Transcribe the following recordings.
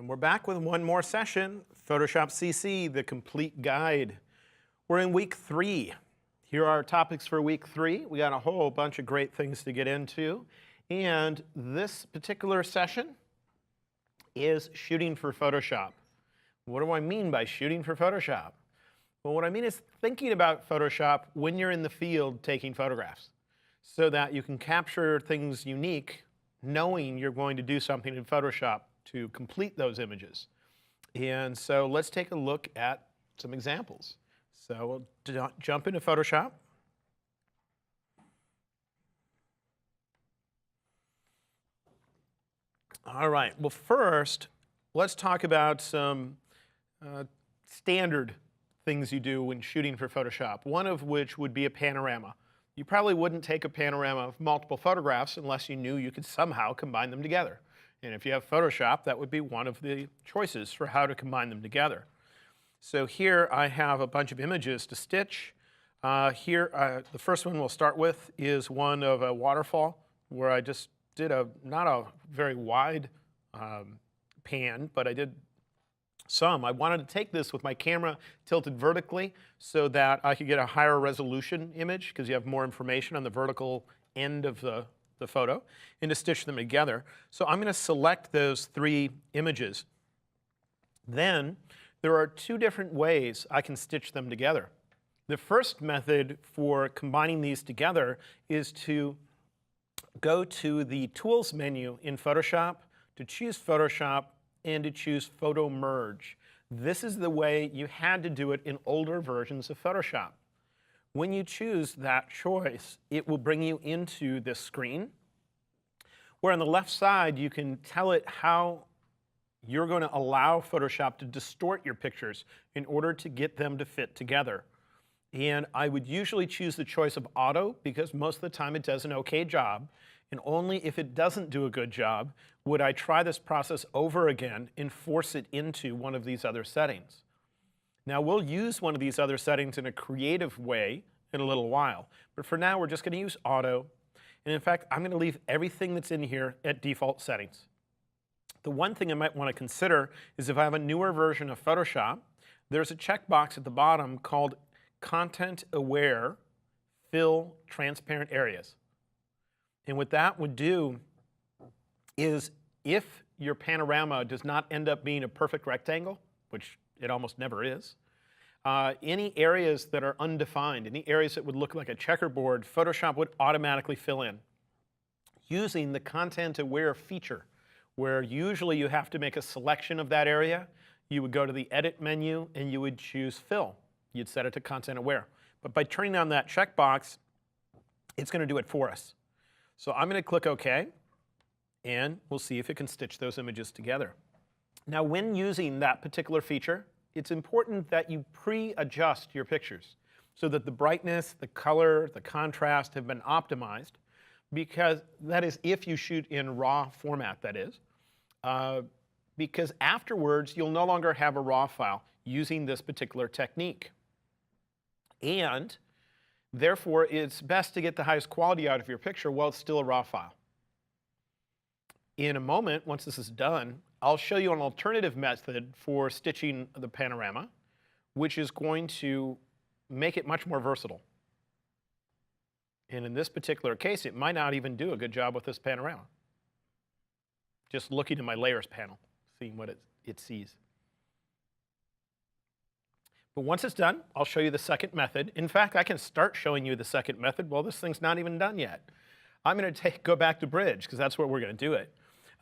And we're back with one more session, Photoshop CC, the complete guide. We're in week 3. Here are our topics for week 3. We got a whole bunch of great things to get into. And this particular session is shooting for Photoshop. What do I mean by shooting for Photoshop? Well, what I mean is thinking about Photoshop when you're in the field taking photographs so that you can capture things unique knowing you're going to do something in Photoshop to complete those images. And so let's take a look at some examples. So we'll jump into Photoshop. All right, well first, let's talk about some standard things you do when shooting for Photoshop, one of which would be a panorama. You probably wouldn't take a panorama of multiple photographs unless you knew you could somehow combine them together. And if you have Photoshop, that would be one of the choices for how to combine them together. So here I have a bunch of images to stitch. The first one we'll start with is one of a waterfall where I just did not a very wide pan, but I did some. I wanted to take this with my camera tilted vertically so that I could get a higher resolution image because you have more information on the vertical end of the photo, and to stitch them together. So I'm going to select those 3 images. Then there are 2 different ways I can stitch them together. The first method for combining these together is to go to the Tools menu in Photoshop, to choose Photoshop, and to choose Photo Merge. This is the way you had to do it in older versions of Photoshop. When you choose that choice, it will bring you into this screen, where on the left side you can tell it how you're going to allow Photoshop to distort your pictures in order to get them to fit together. And I would usually choose the choice of auto because most of the time it does an okay job, and only if it doesn't do a good job would I try this process over again and force it into one of these other settings. Now we'll use one of these other settings in a creative way in a little while, but for now we're just going to use auto, and in fact I'm going to leave everything that's in here at default settings. The one thing I might want to consider is if I have a newer version of Photoshop, there's a checkbox at the bottom called Content Aware Fill Transparent Areas. And what that would do is if your panorama does not end up being a perfect rectangle, which it almost never is, any areas that are undefined, any areas that would look like a checkerboard, Photoshop would automatically fill in using the Content Aware feature, where usually you have to make a selection of that area. You would go to the Edit menu and you would choose Fill. You'd set it to Content Aware. But by turning on that checkbox, it's going to do it for us. So I'm going to click OK, and we'll see if it can stitch those images together. Now, when using that particular feature, it's important that you pre-adjust your pictures so that the brightness, the color, the contrast have been optimized, because that is if you shoot in RAW format, that is. Because afterwards, you'll no longer have a RAW file using this particular technique. And therefore, it's best to get the highest quality out of your picture while it's still a RAW file. In a moment, once this is done, I'll show you an alternative method for stitching the panorama, which is going to make it much more versatile. And in this particular case, it might not even do a good job with this panorama. Just looking at my layers panel, seeing what it sees. But once it's done, I'll show you the second method. In fact, I can start showing you the second method while this thing's not even done yet. I'm going to go back to Bridge, because that's where we're going to do it.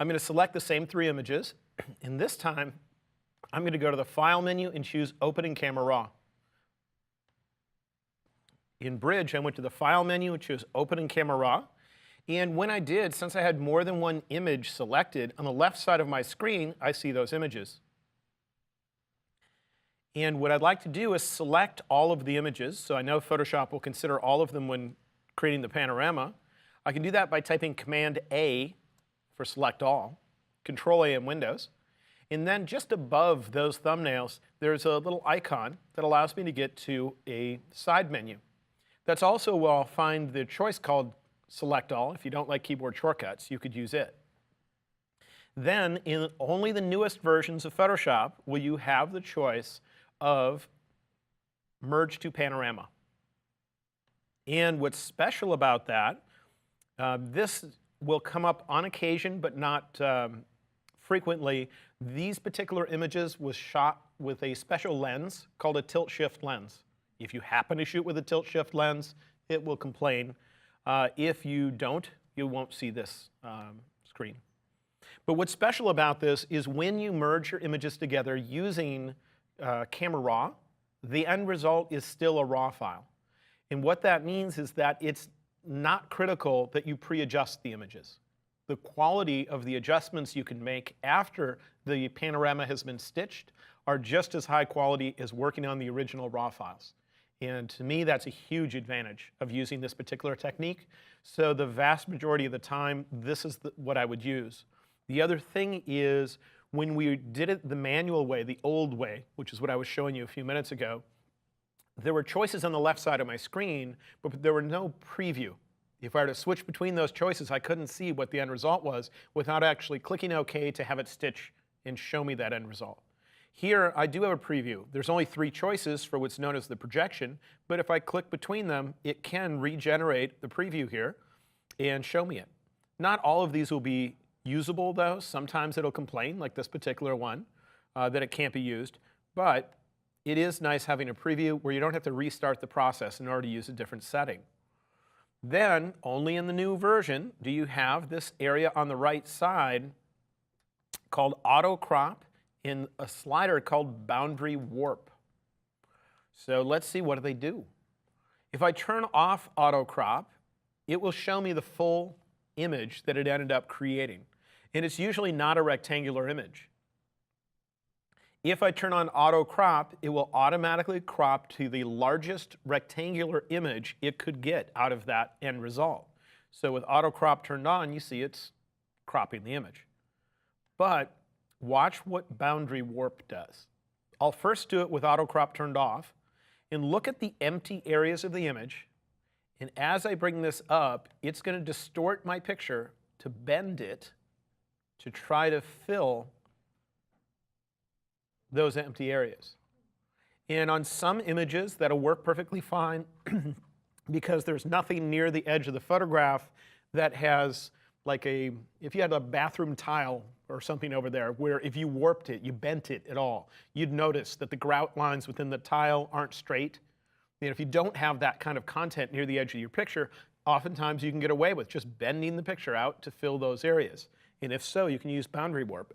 I'm going to select the same 3 images, and this time I'm going to go to the File menu and choose Open in Camera Raw. In Bridge, I went to the File menu and chose Open in Camera Raw. And when I did, since I had more than one image selected, on the left side of my screen, I see those images. And what I'd like to do is select all of the images. So I know Photoshop will consider all of them when creating the panorama. I can do that by typing Command A for Select All, Control A in Windows. And then just above those thumbnails, there's a little icon that allows me to get to a side menu. That's also where I'll find the choice called Select All. If you don't like keyboard shortcuts, you could use it. Then in only the newest versions of Photoshop will you have the choice of merge to panorama. And what's special about that, this will come up on occasion, but not frequently. These particular images was shot with a special lens called a tilt-shift lens. If you happen to shoot with a tilt-shift lens, it will complain. If you don't, you won't see this screen. But what's special about this is when you merge your images together using Camera Raw, the end result is still a RAW file. And what that means is that it's not critical that you pre-adjust the images. The quality of the adjustments you can make after the panorama has been stitched are just as high quality as working on the original RAW files. And to me, that's a huge advantage of using this particular technique. So the vast majority of the time, this is what I would use. The other thing is when we did it the manual way, the old way, which is what I was showing you a few minutes ago, there were choices on the left side of my screen, but there were no preview. If I were to switch between those choices, I couldn't see what the end result was without actually clicking OK to have it stitch and show me that end result. Here, I do have a preview. There's only 3 choices for what's known as the projection, but if I click between them, it can regenerate the preview here and show me it. Not all of these will be usable, though. Sometimes it'll complain, like this particular one, that it can't be used. But it is nice having a preview where you don't have to restart the process in order to use a different setting. Then, only in the new version do you have this area on the right side called Auto Crop in a slider called Boundary Warp. So let's see what they do. If I turn off Auto Crop, it will show me the full image that it ended up creating. And it's usually not a rectangular image. If I turn on Auto Crop, it will automatically crop to the largest rectangular image it could get out of that end result. So with Auto Crop turned on, you see it's cropping the image. But watch what Boundary Warp does. I'll first do it with Auto Crop turned off and look at the empty areas of the image. And as I bring this up, it's going to distort my picture to bend it to try to fill those empty areas. And on some images, that'll work perfectly fine because there's nothing near the edge of the photograph that has like if you had a bathroom tile or something over there where if you warped it, you bent it at all, you'd notice that the grout lines within the tile aren't straight. And if you don't have that kind of content near the edge of your picture, oftentimes you can get away with just bending the picture out to fill those areas. And if so, you can use Boundary Warp.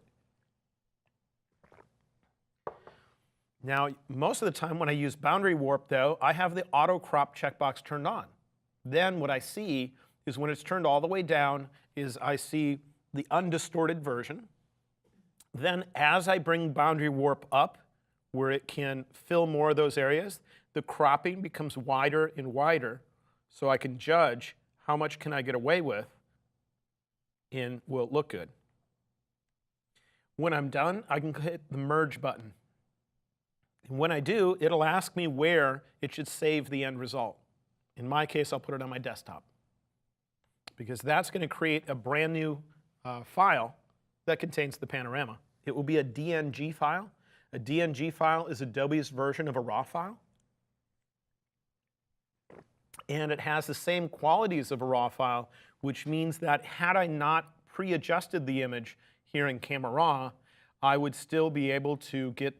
Now, most of the time when I use Boundary Warp, though, I have the Auto Crop checkbox turned on. Then what I see is when it's turned all the way down is I see the undistorted version. Then as I bring Boundary Warp up, where it can fill more of those areas, the cropping becomes wider and wider, so I can judge how much can I get away with and will it look good. When I'm done, I can hit the Merge button. And when I do, it'll ask me where it should save the end result. In my case, I'll put it on my desktop because that's going to create a brand new file that contains the panorama. It will be a DNG file. A DNG file is Adobe's version of a RAW file. And it has the same qualities of a RAW file, which means that had I not pre-adjusted the image here in Camera Raw, I would still be able to get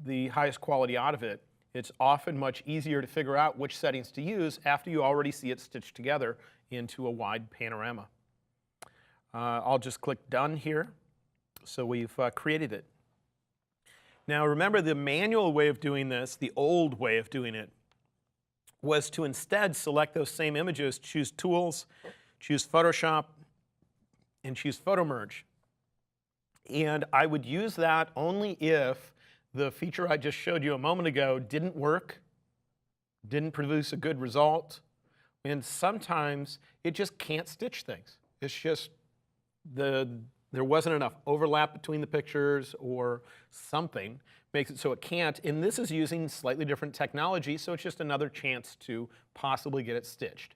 the highest quality out of it. It's often much easier to figure out which settings to use after you already see it stitched together into a wide panorama. I'll just click Done here. So we've created it. Now remember, the manual way of doing this, the old way of doing it, was to instead select those same images, choose Tools, choose Photoshop, and choose Photo Merge. And I would use that only if the feature I just showed you a moment ago didn't work, didn't produce a good result, and sometimes it just can't stitch things. It's just there wasn't enough overlap between the pictures or something makes it so it can't. And this is using slightly different technology, so it's just another chance to possibly get it stitched.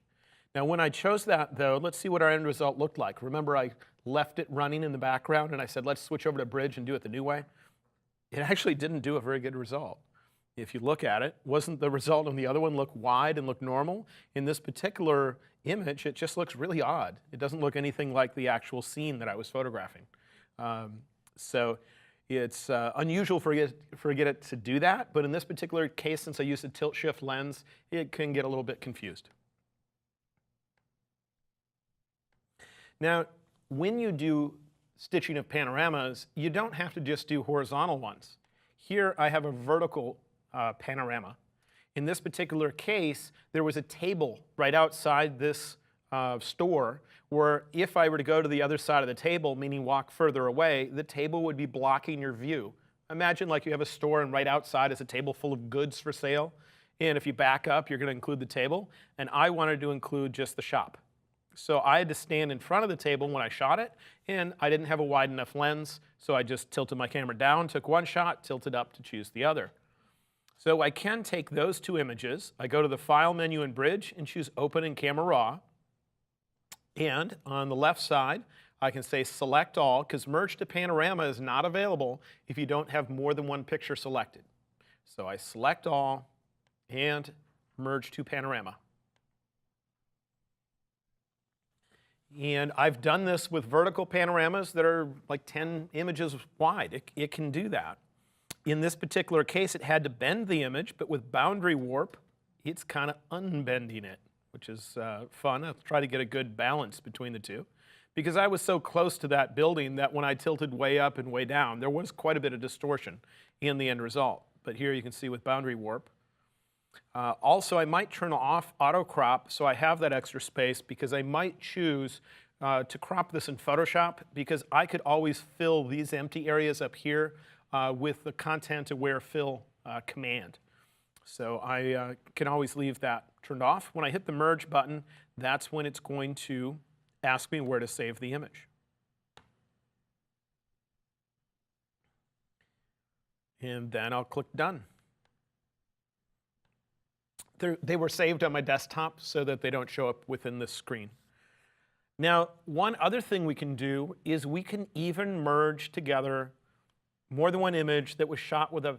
Now when I chose that, though, let's see what our end result looked like. Remember, I left it running in the background, and I said, let's switch over to bridge and do it the new way, it actually didn't do a very good result. If you look at it, wasn't the result on the other one look wide and look normal? In this particular image, it just looks really odd. It doesn't look anything like the actual scene that I was photographing. So it's unusual for it to do that, but in this particular case, since I used a tilt-shift lens, it can get a little bit confused. Now, when you do stitching of panoramas, you don't have to just do horizontal ones. Here I have a vertical panorama. In this particular case, there was a table right outside this store where if I were to go to the other side of the table, meaning walk further away, the table would be blocking your view. Imagine like you have a store and right outside is a table full of goods for sale. And if you back up, you're going to include the table. And I wanted to include just the shop. So I had to stand in front of the table when I shot it, and I didn't have a wide enough lens, so I just tilted my camera down, took one shot, tilted up to choose the other. So I can take those two images. I go to the File menu in Bridge and choose Open in Camera Raw. And on the left side, I can say Select All, because Merge to Panorama is not available if you don't have more than one picture selected. So I select all and Merge to Panorama. And I've done this with vertical panoramas that are like 10 images wide. It can do that. In this particular case, it had to bend the image, but with boundary warp, it's kind of unbending it, which is fun. I'll try to get a good balance between the two. Because I was so close to that building that when I tilted way up and way down, there was quite a bit of distortion in the end result. But here you can see with boundary warp. Also, I might turn off auto crop so I have that extra space, because I might choose to crop this in Photoshop, because I could always fill these empty areas up here with the Content Aware Fill command. So I can always leave that turned off. When I hit the Merge button, that's when it's going to ask me where to save the image. And then I'll click Done. They were saved on my desktop so that they don't show up within this screen. Now, one other thing we can do is we can even merge together more than one image that was shot with a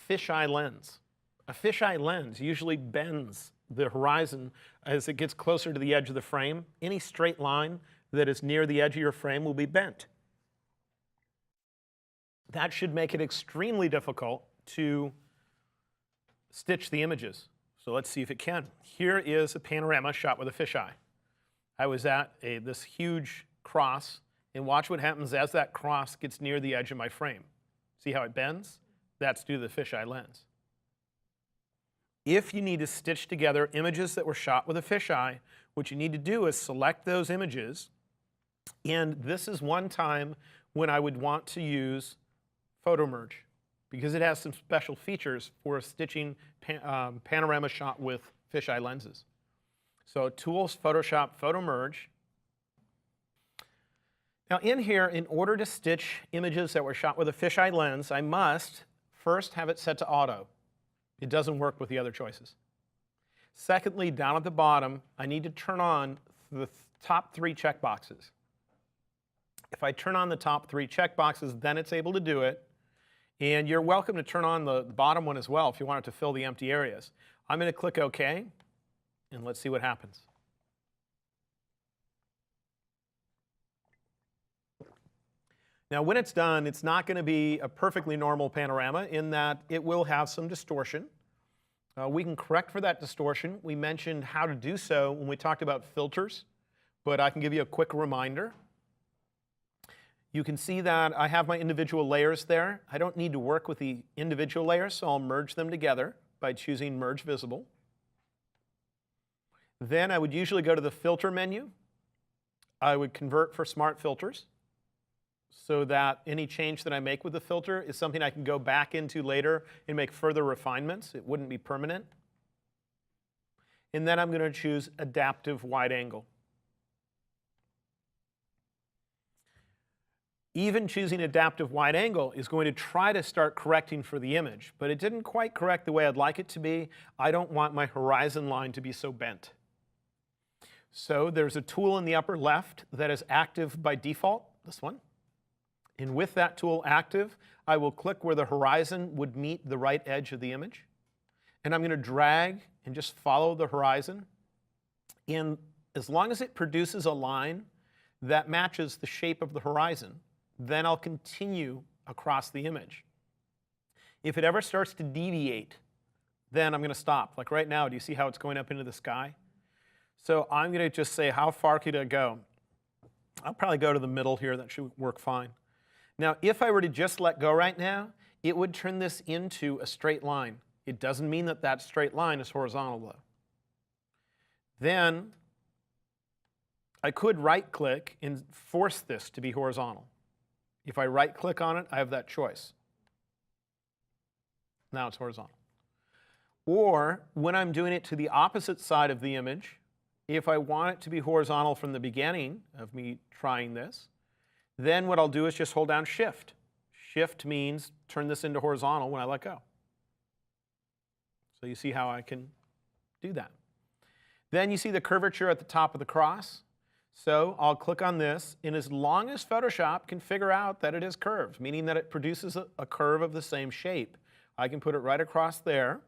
fisheye lens. A fisheye lens usually bends the horizon as it gets closer to the edge of the frame. Any straight line that is near the edge of your frame will be bent. That should make it extremely difficult to stitch the images. So let's see if it can. Here is a panorama shot with a fisheye. I was at this huge cross, and watch what happens as that cross gets near the edge of my frame. See how it bends? That's due to the fisheye lens. If you need to stitch together images that were shot with a fisheye, what you need to do is select those images, and this is one time when I would want to use Photo Merge, because it has some special features for stitching panorama shot with fisheye lenses. So Tools, Photoshop, Photo Merge. Now in here, in order to stitch images that were shot with a fisheye lens, I must first have it set to auto. It doesn't work with the other choices. Secondly, down at the bottom, I need to turn on the top 3 checkboxes. If I turn on the top 3 checkboxes, then it's able to do it. And you're welcome to turn on the bottom one as well if you want it to fill the empty areas. I'm going to click OK, and let's see what happens. Now, when it's done, it's not going to be a perfectly normal panorama in that it will have some distortion. We can correct for that distortion. We mentioned how to do so when we talked about filters, but I can give you a quick reminder. You can see that I have my individual layers there. I don't need to work with the individual layers, so I'll merge them together by choosing Merge Visible. Then I would usually go to the Filter menu. I would convert for Smart Filters, so that any change that I make with the filter is something I can go back into later and make further refinements. It wouldn't be permanent. And then I'm going to choose Adaptive Wide Angle. Even choosing Adaptive Wide Angle is going to try to start correcting for the image, but it didn't quite correct the way I'd like it to be. I don't want my horizon line to be so bent. So there's a tool in the upper left that is active by default, this one. And with that tool active, I will click where the horizon would meet the right edge of the image. And I'm going to drag and just follow the horizon. And as long as it produces a line that matches the shape of the horizon, then I'll continue across the image. If it ever starts to deviate, then I'm going to stop. Like right now, do you see how it's going up into the sky? So I'm going to just say, how far could I go? I'll probably go to the middle here. That should work fine. Now, if I were to just let go right now, it would turn this into a straight line. It doesn't mean that that straight line is horizontal, though. Then I could right-click and force this to be horizontal. If I right-click on it, I have that choice. Now it's horizontal. Or when I'm doing it to the opposite side of the image, if I want it to be horizontal from the beginning of me trying this, then what I'll do is just hold down Shift. Shift means turn this into horizontal when I let go. So you see how I can do that. Then you see the curvature at the top of the cross. So I'll click on this, and as long as Photoshop can figure out that it is curved, meaning that it produces a curve of the same shape, I can put it right across there.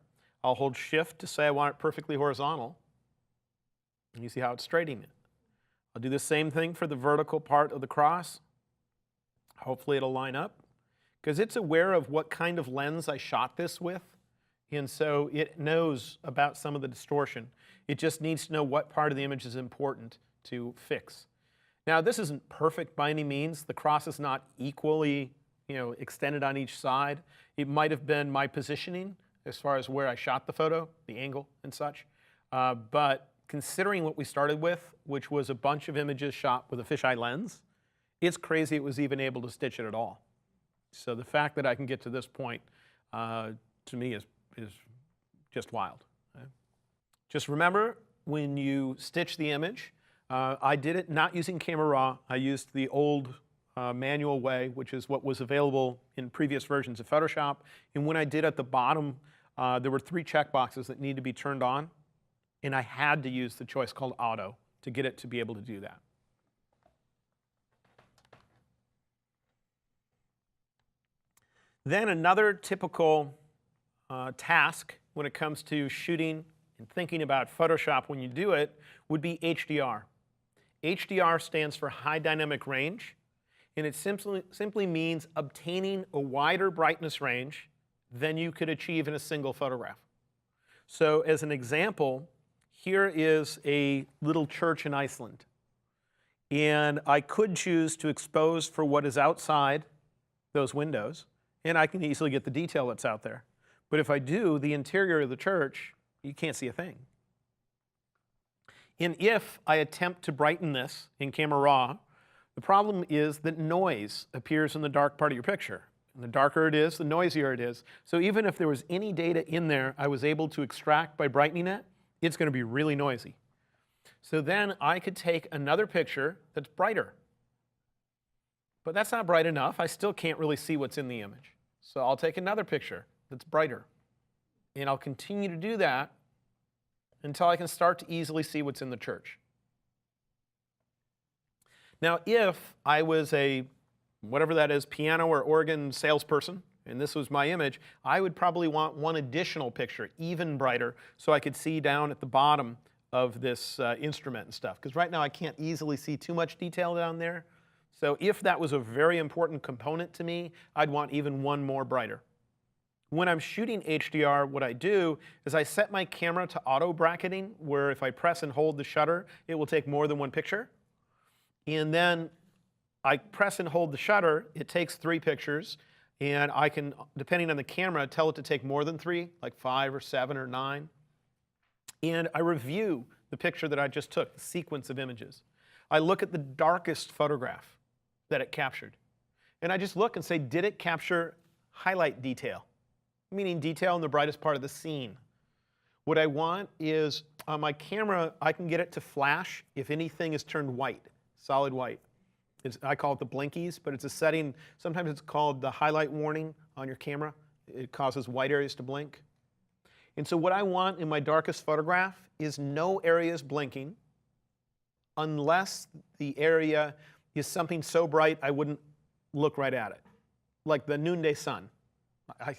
I'll hold Shift to say I want it perfectly horizontal. And you see how it's straightening it. I'll do the same thing for the vertical part of the cross. Hopefully it'll line up, because it's aware of what kind of lens I shot this with, and so it knows about some of the distortion. It just needs to know what part of the image is important to fix. Now, this isn't perfect by any means. The cross is not equally, extended on each side. It might have been my positioning as far as where I shot the photo, the angle and such. But considering what we started with, which was a bunch of images shot with a fisheye lens, it's crazy it was even able to stitch it at all. So the fact that I can get to this point, to me, is just wild. Okay? Just remember, when you stitch the image, I did it not using Camera Raw. I used the old manual way, which is what was available in previous versions of Photoshop. And when I did at the bottom, there were 3 checkboxes that need to be turned on. And I had to use the choice called Auto to get it to be able to do that. Then another typical task when it comes to shooting and thinking about Photoshop when you do it would be HDR. HDR stands for High Dynamic Range, and it simply means obtaining a wider brightness range than you could achieve in a single photograph. So as an example, here is a little church in Iceland. And I could choose to expose for what is outside those windows, and I can easily get the detail that's out there. But if I do the interior of the church, you can't see a thing. And if I attempt to brighten this in Camera Raw, the problem is that noise appears in the dark part of your picture. And the darker it is, the noisier it is. So even if there was any data in there I was able to extract by brightening it, it's going to be really noisy. So then I could take another picture that's brighter. But that's not bright enough. I still can't really see what's in the image. So I'll take another picture that's brighter. And I'll continue to do that until I can start to easily see what's in the church. Now, if I was a, whatever that is, piano or organ salesperson, and this was my image, I would probably want one additional picture, even brighter, so I could see down at the bottom of this instrument and stuff. Because right now I can't easily see too much detail down there. So if that was a very important component to me, I'd want even one more brighter. When I'm shooting HDR, what I do is I set my camera to auto bracketing, where if I press and hold the shutter, it will take more than one picture. And then I press and hold the shutter, it takes 3 pictures, and I can, depending on the camera, tell it to take more than 3, like 5 or 7 or 9. And I review the picture that I just took, the sequence of images. I look at the darkest photograph that it captured. And I just look and say, did it capture highlight detail? Meaning detail in the brightest part of the scene. What I want is, on my camera, I can get it to flash if anything is turned white, solid white. I call it the blinkies, but it's a setting, sometimes it's called the highlight warning on your camera. It causes white areas to blink. And so what I want in my darkest photograph is no areas blinking unless the area is something so bright I wouldn't look right at it. Like the noonday sun.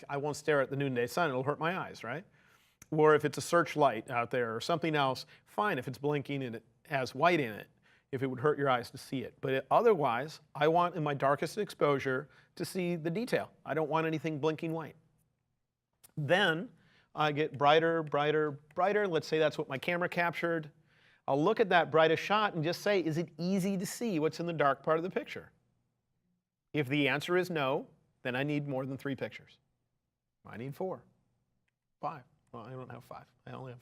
I won't stare at the noonday sun, it'll hurt my eyes, right? Or if it's a searchlight out there or something else, fine if it's blinking and it has white in it, if it would hurt your eyes to see it. But otherwise, I want in my darkest exposure to see the detail. I don't want anything blinking white. Then I get brighter, brighter, brighter. Let's say that's what my camera captured. I'll look at that brightest shot and just say, is it easy to see what's in the dark part of the picture? If the answer is no, then I need more than 3 pictures. I need 4, 5. Well, I don't have 5. I only have.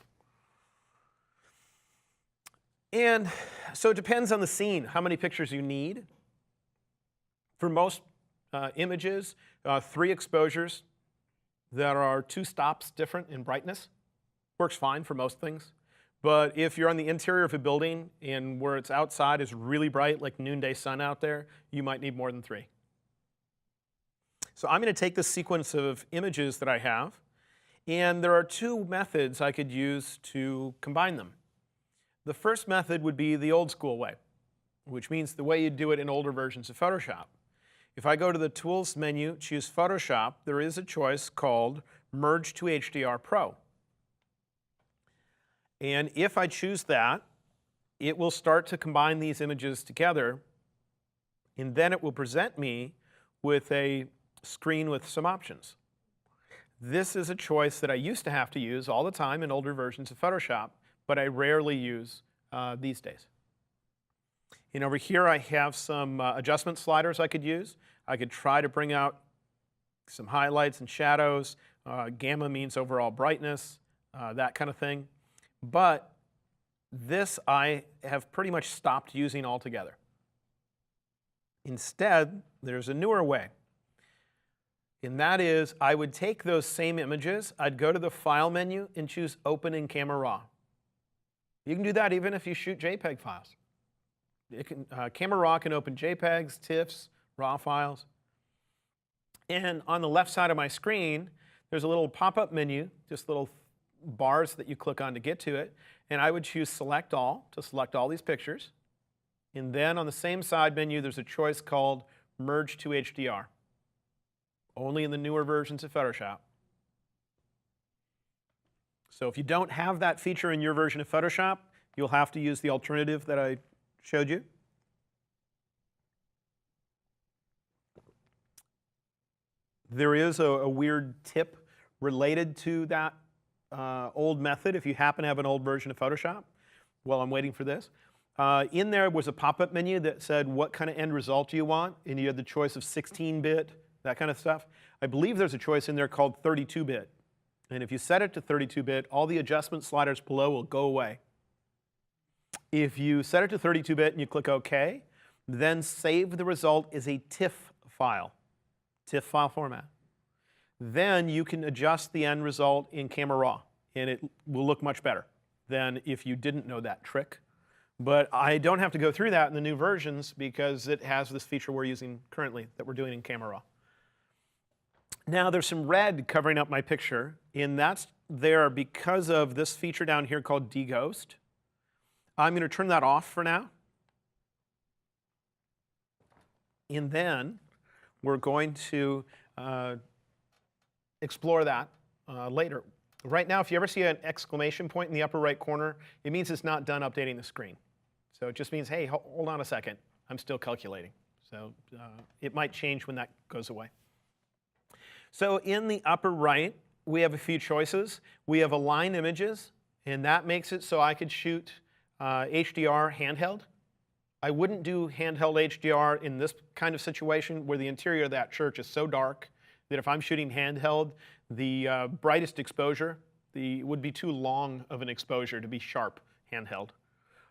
And so it depends on the scene, how many pictures you need. For most images, 3 exposures that are 2 stops different in brightness works fine for most things. But if you're on the interior of a building and where it's outside is really bright, like noonday sun out there, you might need more than 3. So I'm going to take this sequence of images that I have, and there are 2 methods I could use to combine them. The first method would be the old school way, which means the way you do it in older versions of Photoshop. If I go to the Tools menu, choose Photoshop, there is a choice called Merge to HDR Pro. And if I choose that, it will start to combine these images together, and then it will present me with a screen with some options. This is a choice that I used to have to use all the time in older versions of Photoshop, but I rarely use these days. And over here I have some adjustment sliders I could use. I could try to bring out some highlights and shadows. Gamma means overall brightness, that kind of thing. But this I have pretty much stopped using altogether. Instead, there's a newer way. And that is, I would take those same images, I'd go to the File menu and choose Open in Camera Raw. You can do that even if you shoot JPEG files. Camera Raw can open JPEGs, TIFFs, RAW files. And on the left side of my screen, there's a little pop-up menu, just little bars that you click on to get to it. And I would choose Select All to select all these pictures. And then on the same side menu, there's a choice called Merge to HDR. Only in the newer versions of Photoshop. So if you don't have that feature in your version of Photoshop, you'll have to use the alternative that I showed you. There is a weird tip related to that old method if you happen to have an old version of Photoshop. Well, I'm waiting for this. In there was a pop-up menu that said what kind of end result do you want, and you had the choice of 16-bit, that kind of stuff. I believe there's a choice in there called 32-bit. And if you set it to 32-bit, all the adjustment sliders below will go away. If you set it to 32-bit and you click OK, then save the result as a TIFF file format. Then you can adjust the end result in Camera Raw, and it will look much better than if you didn't know that trick. But I don't have to go through that in the new versions because it has this feature we're using currently that we're doing in Camera Raw. Now there's some red covering up my picture, and that's there because of this feature down here called Deghost. I'm going to turn that off for now. And then we're going to explore that later. Right now, if you ever see an exclamation point in the upper right corner, it means it's not done updating the screen. So it just means, hey, hold on a second, I'm still calculating. So it might change when that goes away. So in the upper right, we have a few choices. We have Align Images, and that makes it so I could shoot HDR handheld. I wouldn't do handheld HDR in this kind of situation where the interior of that church is so dark that if I'm shooting handheld, the brightest exposure would be too long of an exposure to be sharp handheld.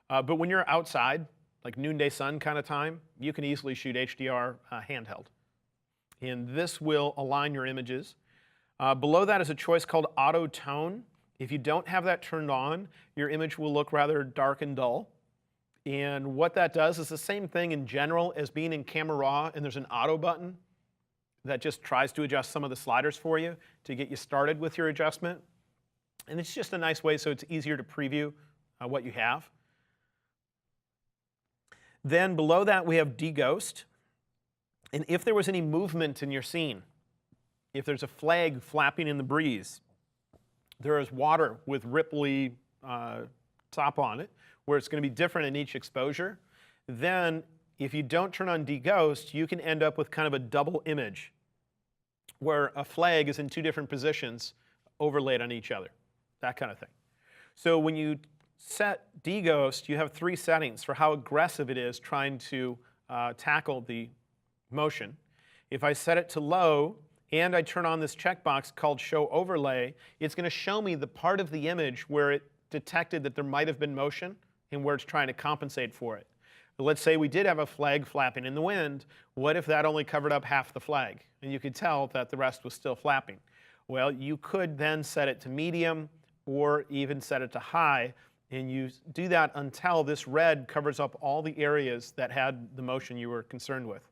But when you're outside, like noonday sun kind of time, you can easily shoot HDR handheld. And this will align your images. Below that is a choice called Auto Tone. If you don't have that turned on, your image will look rather dark and dull. And what that does is the same thing in general as being in Camera Raw, and there's an auto button that just tries to adjust some of the sliders for you to get you started with your adjustment. And it's just a nice way so it's easier to preview what you have. Then below that we have deghost. And if there was any movement in your scene, if there's a flag flapping in the breeze, there is water with ripply top on it, where it's going to be different in each exposure, then if you don't turn on deghost, you can end up with kind of a double image where a flag is in two different positions overlaid on each other, that kind of thing. So when you set deghost, you have three settings for how aggressive it is trying to tackle the motion. If I set it to low and I turn on this checkbox called Show Overlay, it's going to show me the part of the image where it detected that there might have been motion and where it's trying to compensate for it. But let's say we did have a flag flapping in the wind. What if that only covered up half the flag? And you could tell that the rest was still flapping. Well, you could then set it to medium or even set it to high, and you do that until this red covers up all the areas that had the motion you were concerned with.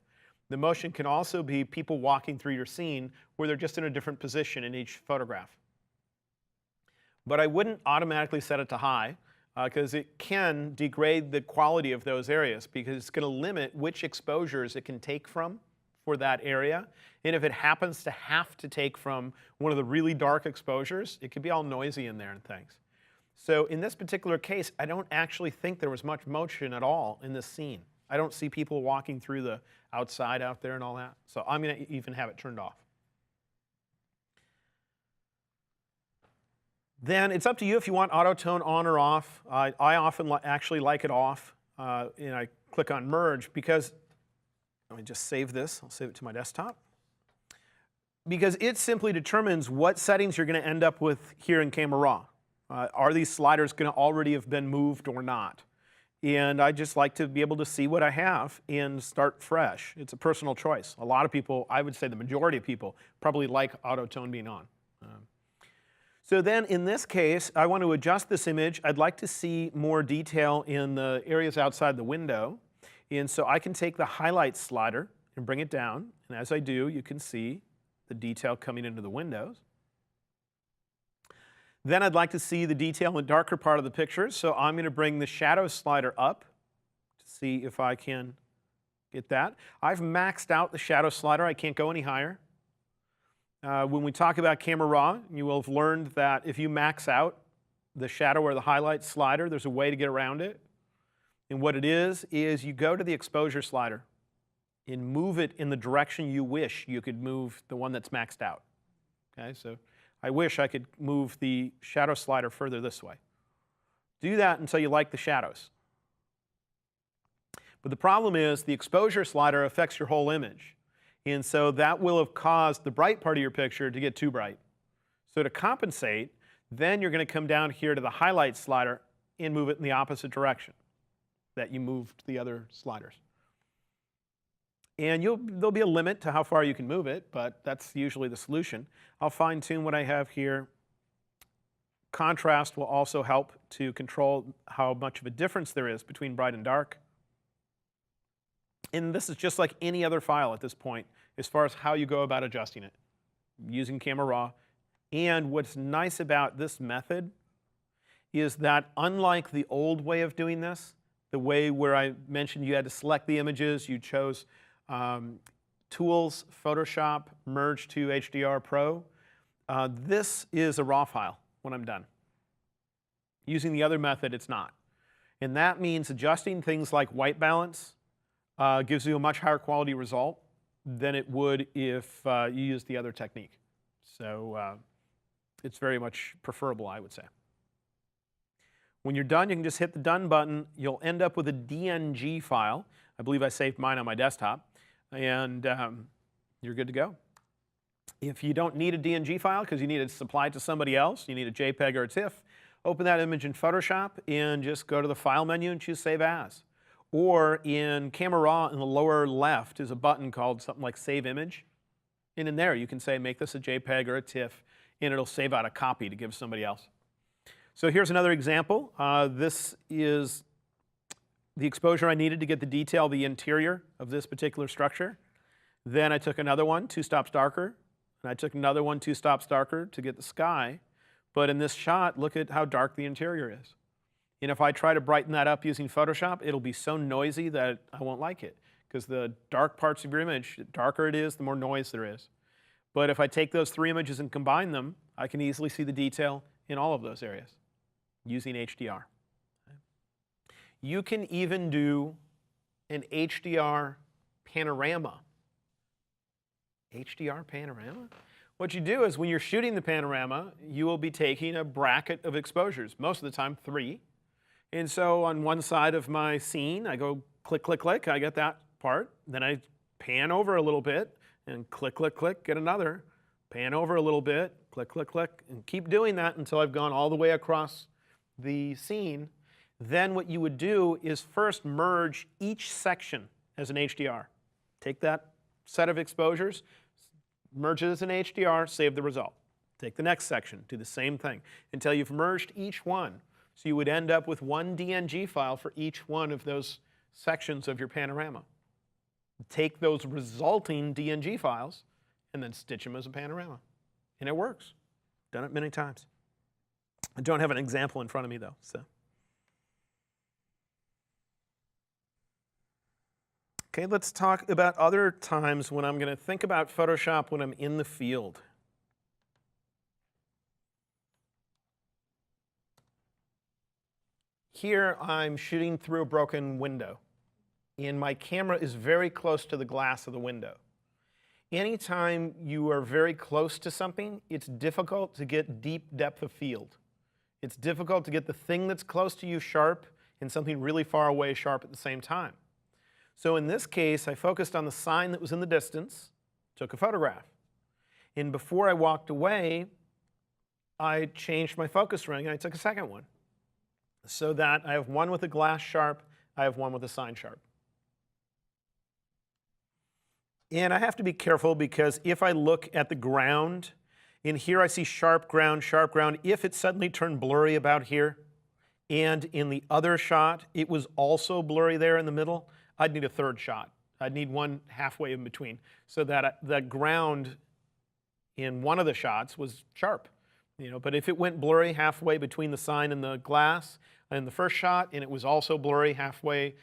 The motion can also be people walking through your scene where they're just in a different position in each photograph. But I wouldn't automatically set it to high because it can degrade the quality of those areas because it's going to limit which exposures it can take from for that area. And if it happens to have to take from one of the really dark exposures, it could be all noisy in there and things. So in this particular case, I don't actually think there was much motion at all in this scene. I don't see people walking through the outside out there and all that. So I'm going to even have it turned off. Then it's up to you if you want auto tone on or off. I often actually like it off, and I click on merge because, let me just save this. I'll save it to my desktop. Because it simply determines what settings you're going to end up with here in Camera Raw. Are these sliders going to already have been moved or not? And I just like to be able to see what I have and start fresh. It's a personal choice. A lot of people, I would say the majority of people, probably like auto tone being on. So then in this case, I want to adjust this image. I'd like to see more detail in the areas outside the window. And so I can take the highlight slider and bring it down. And as I do, you can see the detail coming into the windows. Then I'd like to see the detail in the darker part of the picture. So I'm going to bring the shadow slider up to see if I can get that. I've maxed out the shadow slider. I can't go any higher. When we talk about Camera Raw, you will have learned that if you max out the shadow or the highlight slider, there's a way to get around it. And what it is you go to the exposure slider and move it in the direction you wish you could move the one that's maxed out. Okay, so I wish I could move the shadow slider further this way. Do that until you like the shadows. But the problem is the exposure slider affects your whole image. And so that will have caused the bright part of your picture to get too bright. So to compensate, then you're going to come down here to the highlight slider and move it in the opposite direction that you moved the other sliders. And there'll be a limit to how far you can move it, but that's usually the solution. I'll fine-tune what I have here. Contrast will also help to control how much of a difference there is between bright and dark. And this is just like any other file at this point as far as how you go about adjusting it using Camera Raw. And what's nice about this method is that unlike the old way of doing this, the way where I mentioned you had to select the images, you chose Tools, Photoshop, Merge to HDR Pro, this is a RAW file when I'm done. Using the other method, it's not. And that means adjusting things like white balance gives you a much higher quality result than it would if you used the other technique. So it's very much preferable, I would say. When you're done, you can just hit the Done button. You'll end up with a DNG file. I believe I saved mine on my desktop. And you're good to go. If you don't need a DNG file because you need it supplied to somebody else, you need a JPEG or a TIFF, open that image in Photoshop and just go to the File menu and choose Save As. Or in Camera Raw in the lower left is a button called something like Save Image. And in there you can say make this a JPEG or a TIFF and it'll save out a copy to give somebody else. So here's another example. This is the exposure I needed to get the detail of the interior of this particular structure. Then I took another one, 2 stops darker, and I took another one, 2 stops darker to get the sky. But in this shot, look at how dark the interior is. And if I try to brighten that up using Photoshop, it'll be so noisy that I won't like it. Because the dark parts of your image, the darker it is, the more noise there is. But if I take those 3 images and combine them, I can easily see the detail in all of those areas using HDR. You can even do an HDR panorama. HDR panorama? What you do is when you're shooting the panorama, you will be taking a bracket of exposures, most of the time 3. And so on one side of my scene, I go click, click, click, I get that part. Then I pan over a little bit and click, click, click, get another. Pan over a little bit, click, click, click, and keep doing that until I've gone all the way across the scene. Then what you would do is first merge each section as an HDR. Take that set of exposures, merge it as an HDR, save the result. Take the next section, do the same thing until you've merged each one. So you would end up with one DNG file for each one of those sections of your panorama. Take those resulting DNG files and then stitch them as a panorama. And it works. Done it many times. I don't have an example in front of me though, so. Okay, let's talk about other times when I'm going to think about Photoshop when I'm in the field. Here I'm shooting through a broken window, and my camera is very close to the glass of the window. Anytime you are very close to something, it's difficult to get deep depth of field. It's difficult to get the thing that's close to you sharp and something really far away sharp at the same time. So in this case, I focused on the sign that was in the distance, took a photograph. And before I walked away, I changed my focus ring and I took a second one. So that I have one with a glass sharp, I have one with a sign sharp. And I have to be careful because if I look at the ground, in here I see sharp ground, if it suddenly turned blurry about here, and in the other shot it was also blurry there in the middle, I'd need a third shot. I'd need one halfway in between so that the ground in one of the shots was sharp. But if it went blurry halfway between the sign and the glass in the first shot, and it was also blurry halfway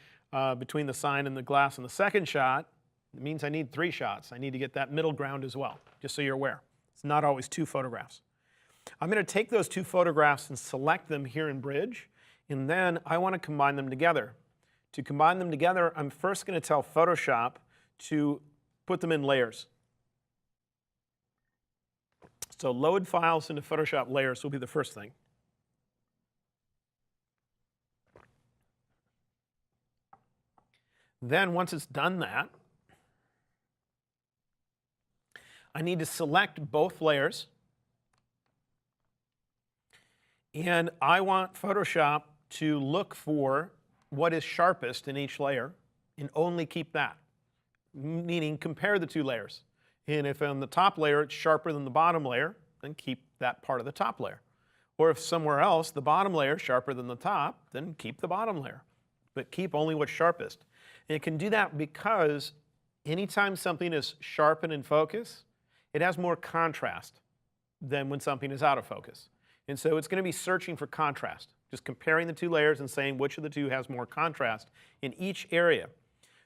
between the sign and the glass in the second shot, it means I need 3 shots. I need to get that middle ground as well, just so you're aware. It's not always 2 photographs. I'm going to take those 2 photographs and select them here in Bridge, and then I want to combine them together. To combine them together, I'm first going to tell Photoshop to put them in layers. So load files into Photoshop layers will be the first thing. Then once it's done that, I need to select both layers. And I want Photoshop to look for what is sharpest in each layer and only keep that, meaning compare the 2 layers. And if on the top layer it's sharper than the bottom layer, then keep that part of the top layer. Or if somewhere else the bottom layer is sharper than the top, then keep the bottom layer. But keep only what's sharpest. And it can do that because anytime something is sharp and in focus, it has more contrast than when something is out of focus. And so it's going to be searching for contrast, just comparing the 2 layers and saying which of the 2 has more contrast in each area.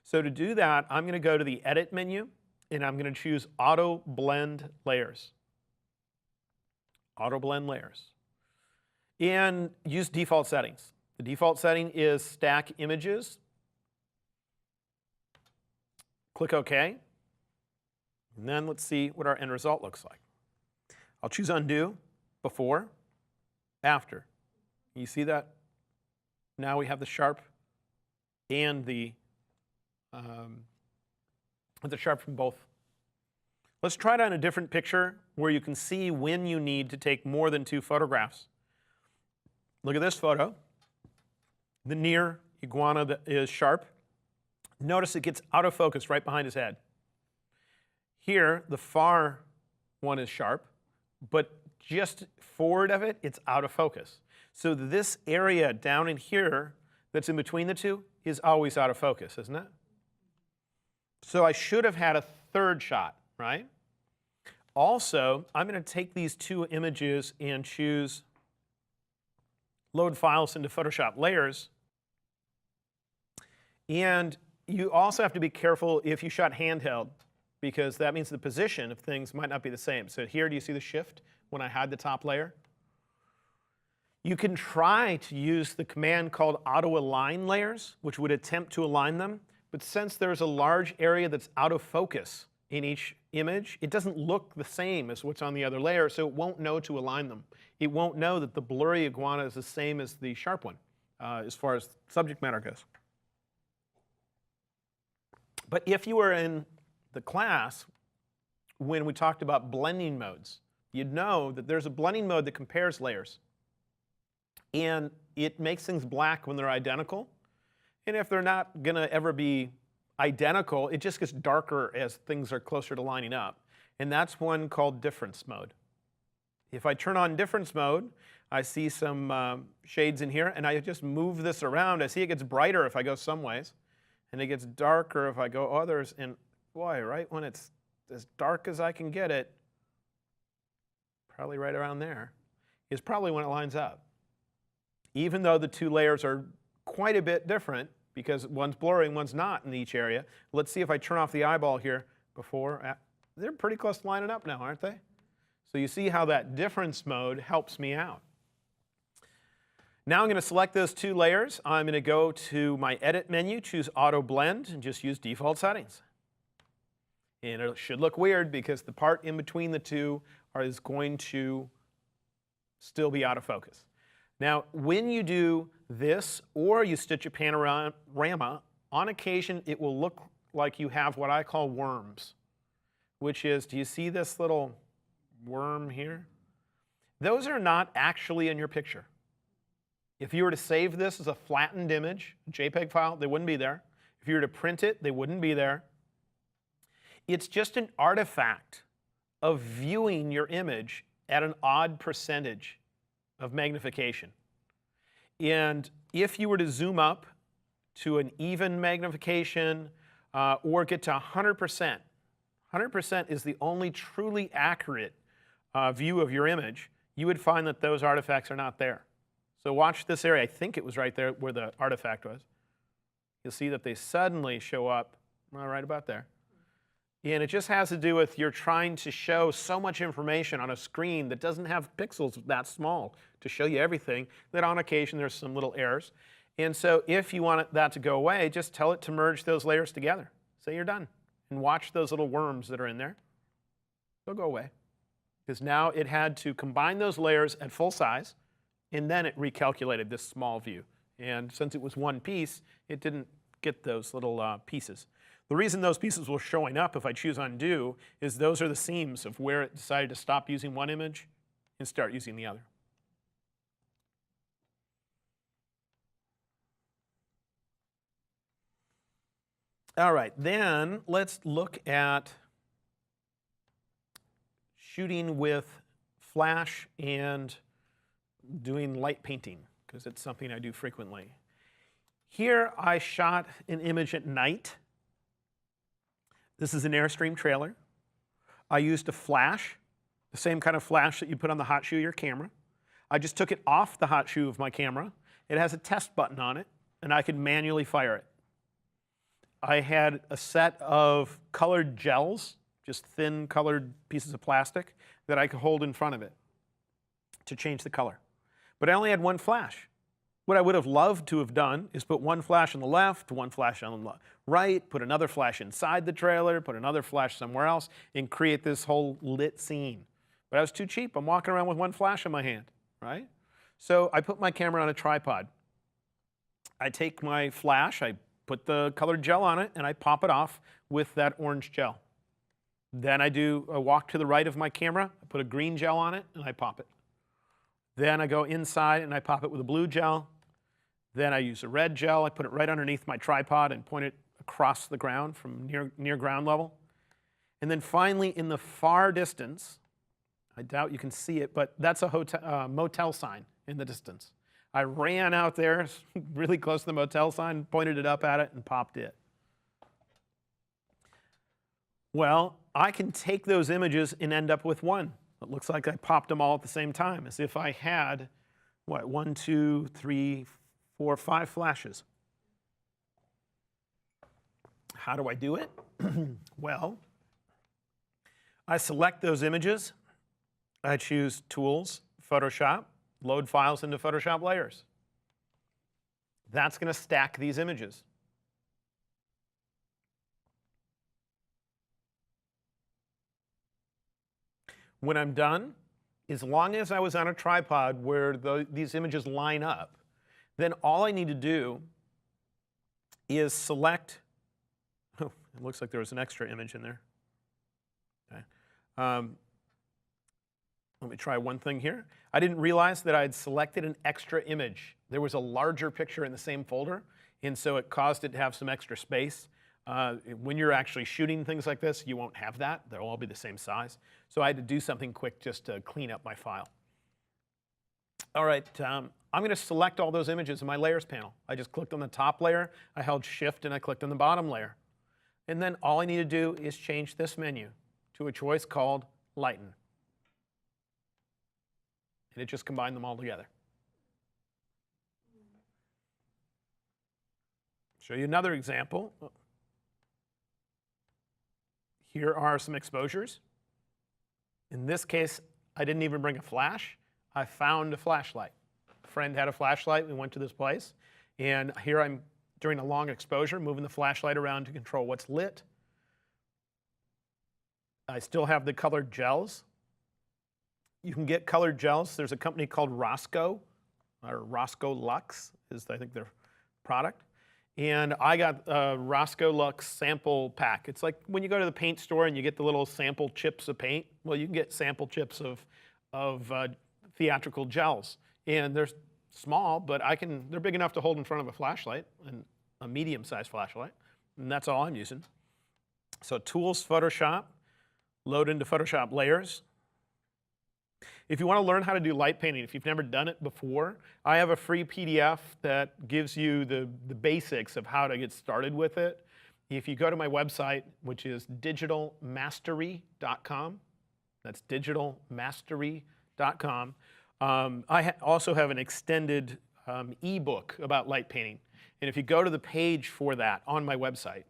So to do that, I'm going to go to the Edit menu, and I'm going to choose Auto Blend Layers. Auto Blend Layers. And use default settings. The default setting is Stack Images. Click OK. And then let's see what our end result looks like. I'll choose Undo, Before, After. You see that? Now we have the sharp and the sharp from both. Let's try it on a different picture where you can see when you need to take more than 2 photographs. Look at this photo. The near iguana that is sharp. Notice it gets out of focus right behind his head. Here, the far one is sharp, but just forward of it, it's out of focus. So this area down in here that's in between the 2 is always out of focus, isn't it? So I should have had a third shot, right? Also, I'm going to take these 2 images and choose load files into Photoshop layers. And you also have to be careful if you shot handheld, because that means the position of things might not be the same. So here, do you see the shift when I hide the top layer? You can try to use the command called auto align layers, which would attempt to align them. But since there's a large area that's out of focus in each image, it doesn't look the same as what's on the other layer, so it won't know to align them. It won't know that the blurry iguana is the same as the sharp one, as far as subject matter goes. But if you were in the class when we talked about blending modes, you'd know that there's a blending mode that compares layers. And it makes things black when they're identical. And if they're not going to ever be identical, it just gets darker as things are closer to lining up. And that's one called difference mode. If I turn on difference mode, I see some shades in here, and I just move this around. I see it gets brighter if I go some ways, and it gets darker if I go others. And boy, right when it's as dark as I can get it, probably right around there, is probably when it lines up. Even though the two layers are quite a bit different, because one's blurry and one's not in each area. Let's see if I turn off the eyeball here before. They're pretty close to lining up now, aren't they? So you see how that difference mode helps me out. Now I'm going to select those two layers. I'm going to go to my Edit menu, choose Auto Blend, and just use default settings. And it should look weird because the part in between the two is going to still be out of focus. Now, when you do this or you stitch a panorama, on occasion it will look like you have what I call worms, which is, do you see this little worm here? Those are not actually in your picture. If you were to save this as a flattened image, a JPEG file, they wouldn't be there. If you were to print it, they wouldn't be there. It's just an artifact of viewing your image at an odd percentage of magnification. And if you were to zoom up to an even magnification or get to 100%, 100% is the only truly accurate view of your image, you would find that those artifacts are not there. So watch this area. I think it was right there where the artifact was. You'll see that they suddenly show up right about there. And it just has to do with you're trying to show so much information on a screen that doesn't have pixels that small to show you everything, that on occasion there's some little errors. And so if you want that to go away, just tell it to merge those layers together. Say you're done. And watch those little worms that are in there. They'll go away. Because now it had to combine those layers at full size, and then it recalculated this small view. And since it was one piece, it didn't get those little pieces. The reason those pieces were showing up if I choose undo is those are the seams of where it decided to stop using one image and start using the other. All right, then let's look at shooting with flash and doing light painting, because it's something I do frequently. Here I shot an image at night. This is an Airstream trailer. I used a flash, the same kind of flash that you put on the hot shoe of your camera. I just took it off the hot shoe of my camera. It has a test button on it, and I could manually fire it. I had a set of colored gels, just thin colored pieces of plastic, that I could hold in front of it to change the color. But I only had one flash. What I would have loved to have done is put one flash on the left, one flash on the right, put another flash inside the trailer, put another flash somewhere else, and create this whole lit scene. But I was too cheap. I'm walking around with one flash in my hand, right? So I put my camera on a tripod. I take my flash, I put the colored gel on it, and I pop it off with that orange gel. Then I do a walk to the right of my camera, I put a green gel on it, and I pop it. Then I go inside and I pop it with a blue gel. Then I use a red gel. I put it right underneath my tripod and point it across the ground from near ground level. And then finally, in the far distance, I doubt you can see it, but that's a motel sign in the distance. I ran out there really close to the motel sign, pointed it up at it, and popped it. Well, I can take those images and end up with one. It looks like I popped them all at the same time, as if I had what, 1, 2, 3, 4, 5 flashes. How do I do it? Well, I select those images. I choose Tools, Photoshop, load files into Photoshop layers. That's going to stack these images. When I'm done, as long as I was on a tripod where these images line up, then all I need to do is select. Oh, it looks like there was an extra image in there. Okay. Let me try one thing here. I didn't realize that I had selected an extra image. There was a larger picture in the same folder, and so it caused it to have some extra space. When you're actually shooting things like this, you won't have that. They'll all be the same size. So I had to do something quick just to clean up my file. All right, I'm going to select all those images in my layers panel. I just clicked on the top layer, I held Shift, and I clicked on the bottom layer. And then all I need to do is change this menu to a choice called Lighten. And it just combined them all together. Show you another example. Here are some exposures. In this case, I didn't even bring a flash. I found a flashlight. A friend had a flashlight. We went to this place. And here I'm, during a long exposure, moving the flashlight around to control what's lit. I still have the colored gels. You can get colored gels. There's a company called Rosco, or Rosco Lux is, I think, their product. And I got a Rosco Lux sample pack. It's like when you go to the paint store and you get the little sample chips of paint. Well, you can get sample chips of theatrical gels. And they're small, but they're big enough to hold in front of a flashlight, and a medium-sized flashlight. And that's all I'm using. So Tools, Photoshop, load into Photoshop layers. If you want to learn how to do light painting, if you've never done it before, I have a free PDF that gives you the basics of how to get started with it. If you go to my website, which is digitalmastery.com, that's digitalmastery.com, I also have an extended ebook about light painting. And if you go to the page for that on my website,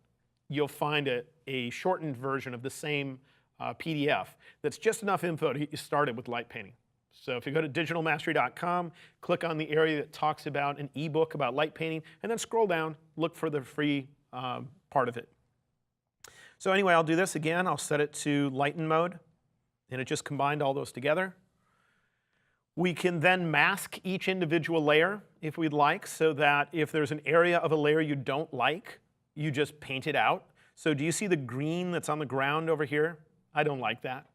you'll find a shortened version of the same PDF that's just enough info to get you started with light painting. So if you go to digitalmastery.com, click on the area that talks about an ebook about light painting, and then scroll down, look for the free part of it. So anyway, I'll do this again. I'll set it to lighten mode, and it just combined all those together. We can then mask each individual layer if we'd like, so that if there's an area of a layer you don't like, you just paint it out. So do you see the green that's on the ground over here? I don't like that.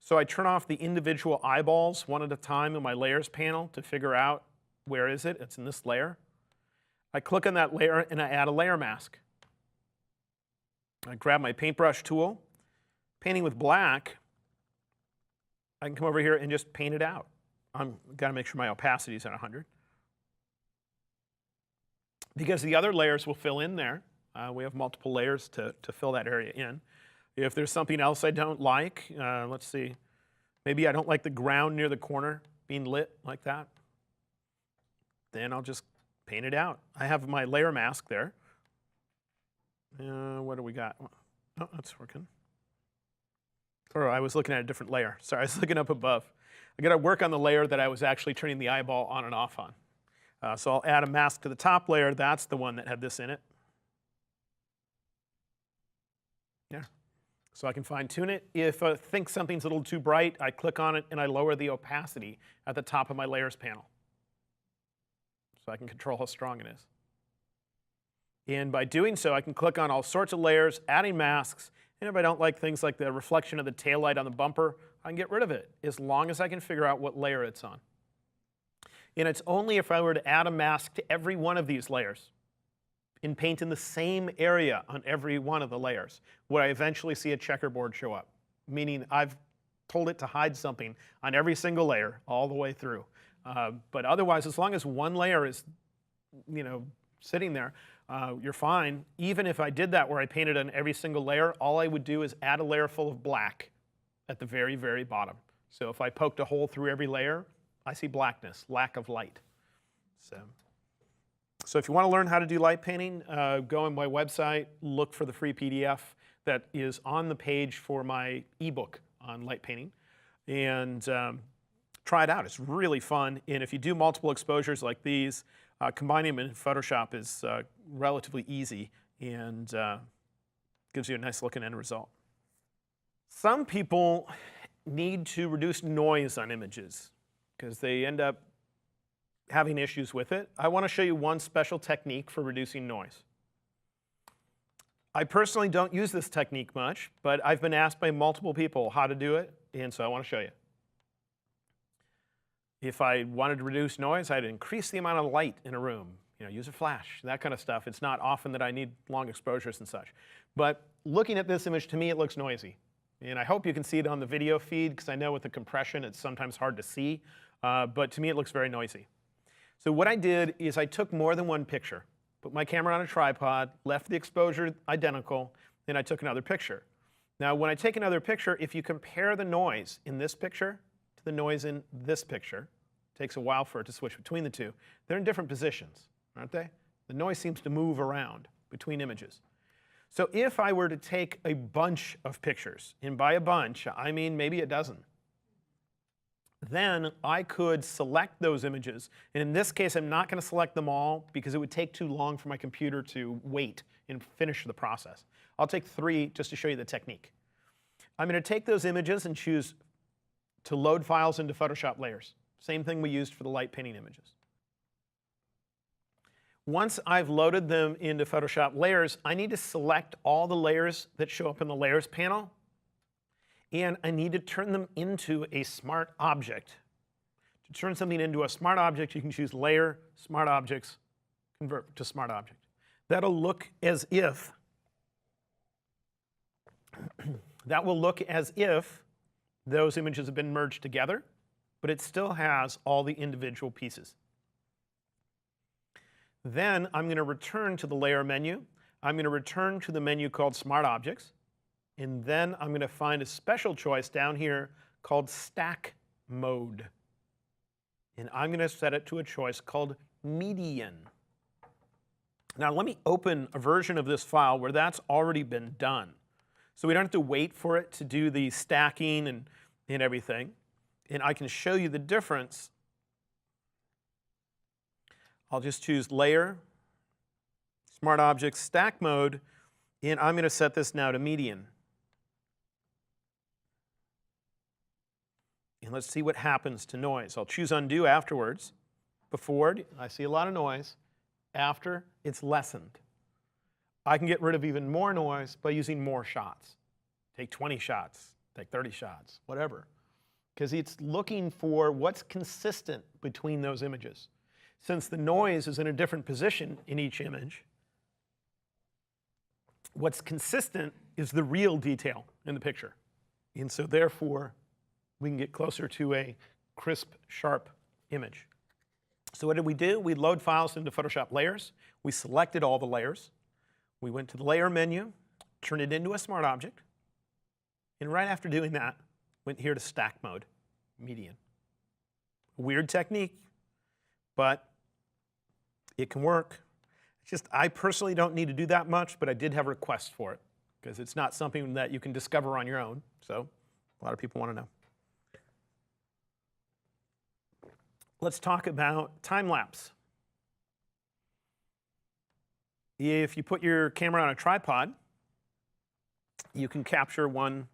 So I turn off the individual eyeballs one at a time in my layers panel to figure out where is it. It's in this layer. I click on that layer and I add a layer mask. I grab my paintbrush tool. Painting with black, I can come over here and just paint it out. I've got to make sure my opacity is at 100. Because the other layers will fill in there. We have multiple layers to fill that area in. If there's something else I don't like, let's see, maybe I don't like the ground near the corner being lit like that, then I'll just paint it out. I have my layer mask there. What do we got? Oh, that's working. Or I was looking at a different layer. Sorry, I was looking up above. I got to work on the layer that I was actually turning the eyeball on and off on. So I'll add a mask to the top layer. That's the one that had this in it. Yeah. So I can fine-tune it. If I think something's a little too bright, I click on it and I lower the opacity at the top of my layers panel. So I can control how strong it is. And by doing so, I can click on all sorts of layers, adding masks, and if I don't like things like the reflection of the taillight on the bumper, I can get rid of it, as long as I can figure out what layer it's on. And it's only if I were to add a mask to every one of these layers and paint in the same area on every one of the layers would I eventually see a checkerboard show up, meaning I've told it to hide something on every single layer all the way through. But otherwise, as long as one layer is, sitting there, you're fine. Even if I did that where I painted on every single layer, all I would do is add a layer full of black at the very, very bottom. So if I poked a hole through every layer, I see blackness, lack of light. So if you want to learn how to do light painting, go on my website, look for the free PDF that is on the page for my ebook on light painting, and try it out. It's really fun. And if you do multiple exposures like these, combining them in Photoshop is relatively easy and gives you a nice looking end result. Some people need to reduce noise on images because they end up having issues with it. I want to show you one special technique for reducing noise. I personally don't use this technique much, but I've been asked by multiple people how to do it, and so I want to show you. If I wanted to reduce noise, I'd increase the amount of light in a room, use a flash, that kind of stuff. It's not often that I need long exposures and such. But looking at this image, to me, it looks noisy. And I hope you can see it on the video feed, because I know with the compression, it's sometimes hard to see. But to me, it looks very noisy. So what I did is I took more than one picture, put my camera on a tripod, left the exposure identical, then I took another picture. Now, when I take another picture, if you compare the noise in this picture to the noise in this picture, it takes a while for it to switch between the two, they're in different positions, aren't they? The noise seems to move around between images. So if I were to take a bunch of pictures, and by a bunch, I mean maybe a dozen, then I could select those images. And in this case, I'm not going to select them all because it would take too long for my computer to wait and finish the process. I'll take 3 just to show you the technique. I'm going to take those images and choose to load files into Photoshop layers. Same thing we used for the light painting images. Once I've loaded them into Photoshop layers, I need to select all the layers that show up in the Layers panel, and I need to turn them into a smart object. To turn something into a smart object, you can choose Layer, Smart Objects, Convert to Smart Object. That'll look as if, that will look as if those images have been merged together, but it still has all the individual pieces. Then I'm going to return to the Layer menu. I'm going to return to the menu called Smart Objects. And then I'm going to find a special choice down here called Stack Mode. And I'm going to set it to a choice called Median. Now let me open a version of this file where that's already been done. So we don't have to wait for it to do the stacking and everything. And I can show you the difference. I'll just choose Layer, Smart Objects, Stack Mode, and I'm going to set this now to Median. And let's see what happens to noise. I'll choose Undo afterwards. Before, I see a lot of noise. After, it's lessened. I can get rid of even more noise by using more shots. Take 20 shots, take 30 shots, whatever. Because it's looking for what's consistent between those images. Since the noise is in a different position in each image, what's consistent is the real detail in the picture. And so therefore, we can get closer to a crisp, sharp image. So what did we do? We load files into Photoshop Layers. We selected all the layers. We went to the Layer menu, turned it into a smart object. And right after doing that, went here to Stack Mode, Median. Weird technique, but it can work. It's just I personally don't need to do that much, but I did have requests for it because it's not something that you can discover on your own. So a lot of people want to know. Let's talk about time-lapse. If you put your camera on a tripod, you can capture one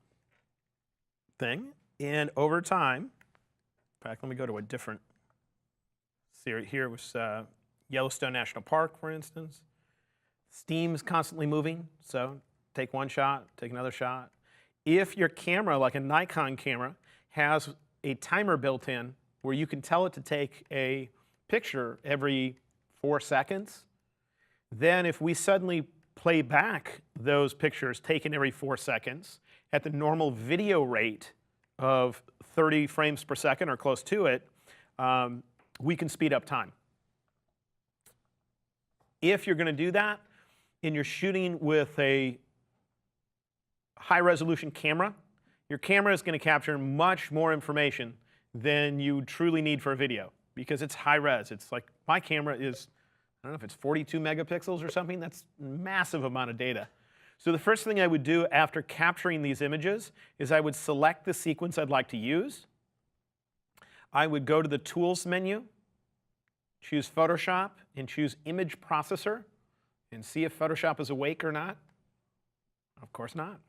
thing, and over time, in fact, let me go to a different series. Here was Yellowstone National Park, for instance. Steam is constantly moving, so take one shot, take another shot. If your camera, like a Nikon camera, has a timer built in where you can tell it to take a picture every 4 seconds, then if we suddenly play back those pictures taken every 4 seconds at the normal video rate of 30 frames per second or close to it, we can speed up time. If you're going to do that and you're shooting with a high-resolution camera, your camera is going to capture much more information than you truly need for a video because it's high res. It's like my camera is, I don't know if it's 42 megapixels or something. That's a massive amount of data. So the first thing I would do after capturing these images is I would select the sequence I'd like to use. I would go to the Tools menu, choose Photoshop, and choose Image Processor, and see if Photoshop is awake or not. Of course not.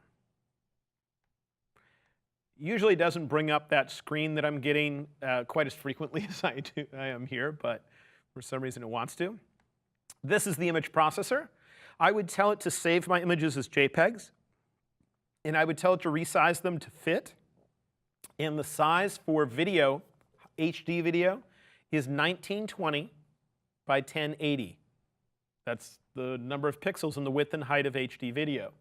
Usually it doesn't bring up that screen that I'm getting quite as frequently as I am here, but for some reason it wants to. This is the image processor. I would tell it to save my images as JPEGs, and I would tell it to resize them to fit. And the size for video, HD video, is 1920 by 1080. That's the number of pixels and the width and height of HD video.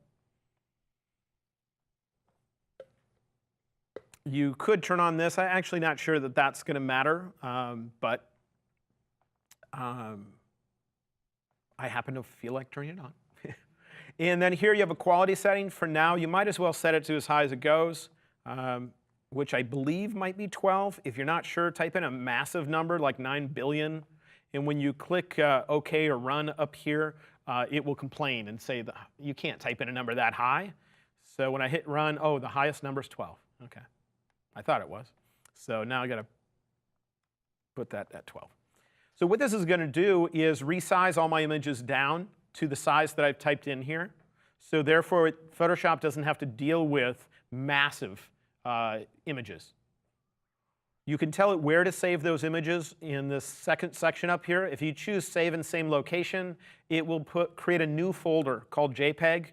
You could turn on this. I'm actually not sure that that's going to matter, but I happen to feel like turning it on. And then here you have a quality setting. For now, you might as well set it to as high as it goes, which I believe might be 12. If you're not sure, type in a massive number like 9 billion. And when you click OK or Run up here, it will complain and say that you can't type in a number that high. So when I hit Run, oh, the highest number is 12. OK. I thought it was. So now I got to put that at 12. So what this is going to do is resize all my images down to the size that I've typed in here. So therefore, Photoshop doesn't have to deal with massive images. You can tell it where to save those images in this second section up here. If you choose Save in Same Location, it will create a new folder called JPEG.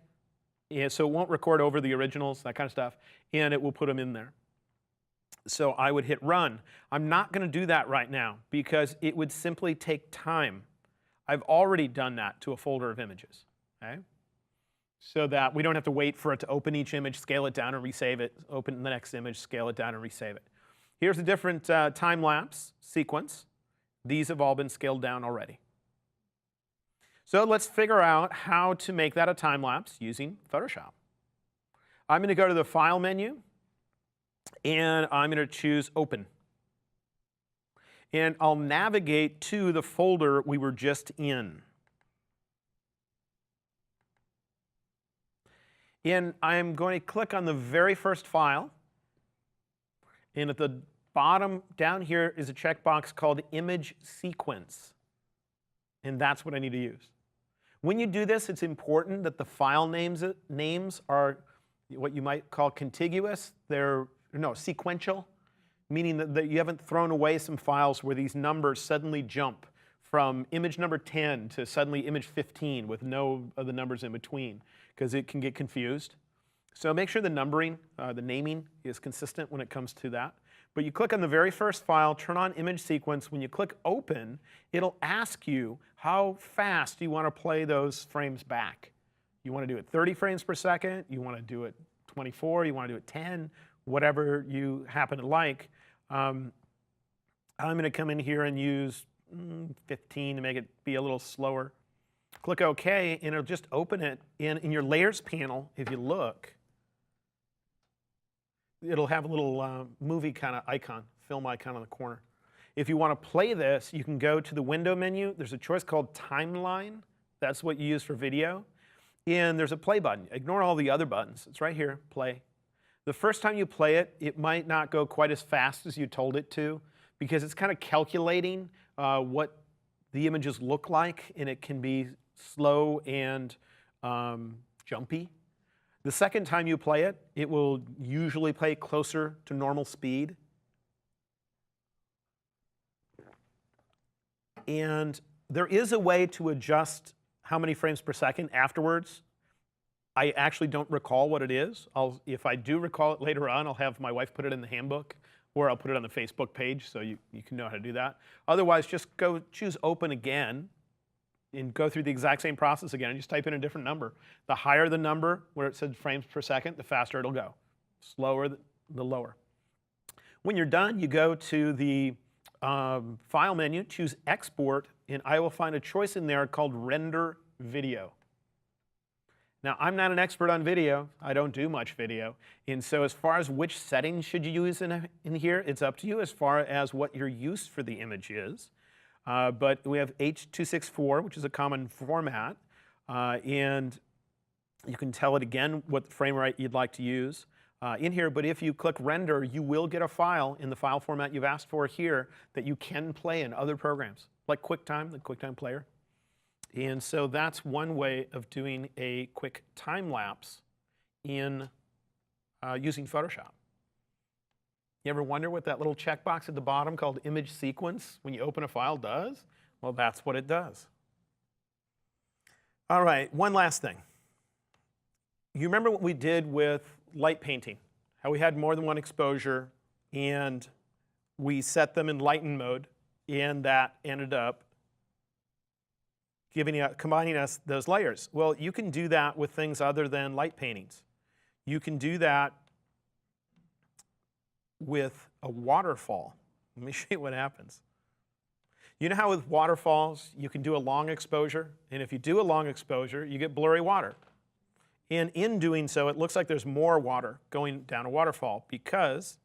Yeah, so it won't record over the originals, that kind of stuff, and it will put them in there. So I would hit Run. I'm not going to do that right now because it would simply take time. I've already done that to a folder of images, okay? So that we don't have to wait for it to open each image, scale it down, and resave it, open the next image, scale it down, and resave it. Here's a different time-lapse sequence. These have all been scaled down already. So let's figure out how to make that a time-lapse using Photoshop. I'm going to go to the File menu, and I'm going to choose Open. And I'll navigate to the folder we were just in. And I'm going to click on the very first file. And at the bottom down here is a checkbox called Image Sequence. And that's what I need to use. When you do this, it's important that the file names are what you might call contiguous. They're sequential, meaning that you haven't thrown away some files where these numbers suddenly jump from image number 10 to suddenly image 15 with no of the numbers in between, because it can get confused. So make sure the numbering, the naming is consistent when it comes to that. But you click on the very first file, turn on Image Sequence. When you click Open, it'll ask you how fast you want to play those frames back. You want to do it 30 frames per second, you want to do it 24, you want to do it 10, whatever you happen to like. I'm going to come in here and use 15 to make it be a little slower. Click OK, and it'll just open it. In your Layers panel, if you look, it'll have a little movie kind of icon, film icon on the corner. If you want to play this, you can go to the Window menu. There's a choice called Timeline. That's what you use for video. And there's a play button. Ignore all the other buttons. It's right here, play. The first time you play it, it might not go quite as fast as you told it to, because it's kind of calculating what the images look like, and it can be slow and jumpy. The second time you play it, it will usually play closer to normal speed. And there is a way to adjust how many frames per second afterwards. I actually don't recall what it is. If I do recall it later on, I'll have my wife put it in the handbook, or I'll put it on the Facebook page so you can know how to do that. Otherwise, just go choose Open again and go through the exact same process again and just type in a different number. The higher the number where it says frames per second, the faster it'll go. Slower, the lower. When you're done, you go to the File menu, choose Export, and I will find a choice in there called Render Video. Now, I'm not an expert on video. I don't do much video. And so as far as which settings should you use in here, it's up to you as far as what your use for the image is. But we have H.264, which is a common format. And you can tell it again what frame rate you'd like to use in here. But if you click render, you will get a file in the file format you've asked for here that you can play in other programs, like QuickTime, the QuickTime Player. And so that's one way of doing a quick time lapse in using Photoshop. You ever wonder what that little checkbox at the bottom called image sequence when you open a file does? Well, that's what it does. All right, one last thing. You remember what we did with light painting, how we had more than one exposure and we set them in lighten mode, and that ended up combining us those layers. Well, you can do that with things other than light paintings. You can do that with a waterfall. Let me show you what happens. You know how with waterfalls you can do a long exposure? And if you do a long exposure, you get blurry water. And in doing so, it looks like there's more water going down a waterfall, because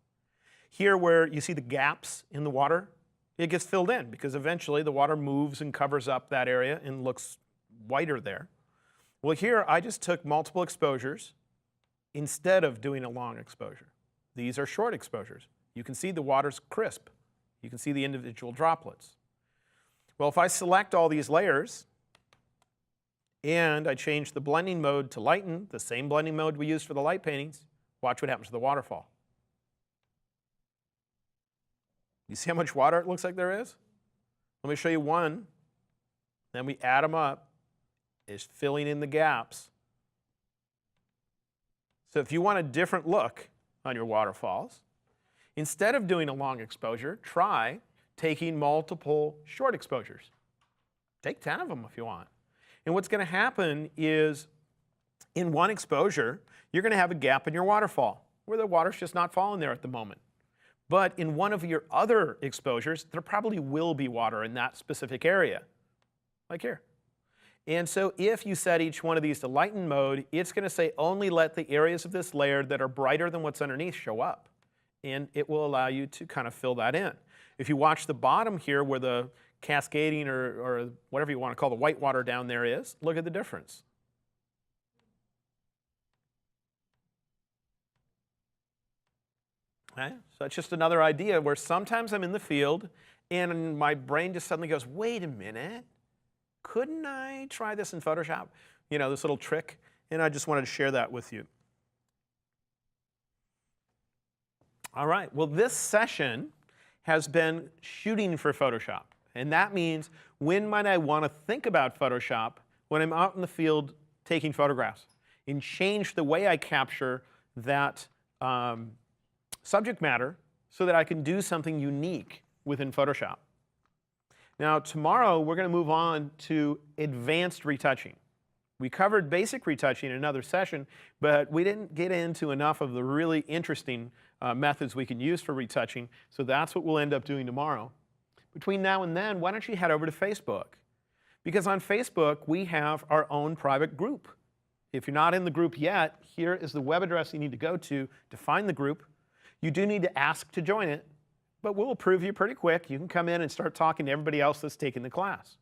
here where you see the gaps in the water, it gets filled in because eventually the water moves and covers up that area and looks whiter there. Well, here I just took multiple exposures instead of doing a long exposure. These are short exposures. You can see the water's crisp. You can see the individual droplets. Well, if I select all these layers and I change the blending mode to lighten, the same blending mode we used for the light paintings, watch what happens to the waterfall. You see how much water it looks like there is? Let me show you one. Then we add them up. It's filling in the gaps. So if you want a different look on your waterfalls, instead of doing a long exposure, try taking multiple short exposures. Take 10 of them if you want. And what's going to happen is in one exposure, you're going to have a gap in your waterfall where the water's just not falling there at the moment. But in one of your other exposures, there probably will be water in that specific area, like here. And so if you set each one of these to lighten mode, it's going to say only let the areas of this layer that are brighter than what's underneath show up. And it will allow you to kind of fill that in. If you watch the bottom here where the cascading or whatever you want to call the white water down there is, look at the difference. Okay? So it's just another idea where sometimes I'm in the field and my brain just suddenly goes, wait a minute, couldn't I try this in Photoshop? You know, this little trick, and I just wanted to share that with you. All right, well, this session has been shooting for Photoshop, and that means when might I want to think about Photoshop when I'm out in the field taking photographs and change the way I capture that subject matter so that I can do something unique within Photoshop. Now, tomorrow we're going to move on to advanced retouching. We covered basic retouching in another session, but we didn't get into enough of the really interesting methods we can use for retouching, so that's what we'll end up doing tomorrow. Between now and then, why don't you head over to Facebook? Because on Facebook, we have our own private group. If you're not in the group yet, here is the web address you need to go to find the group. You do need to ask to join it, but we'll approve you pretty quick. You can come in and start talking to everybody else that's taking the class.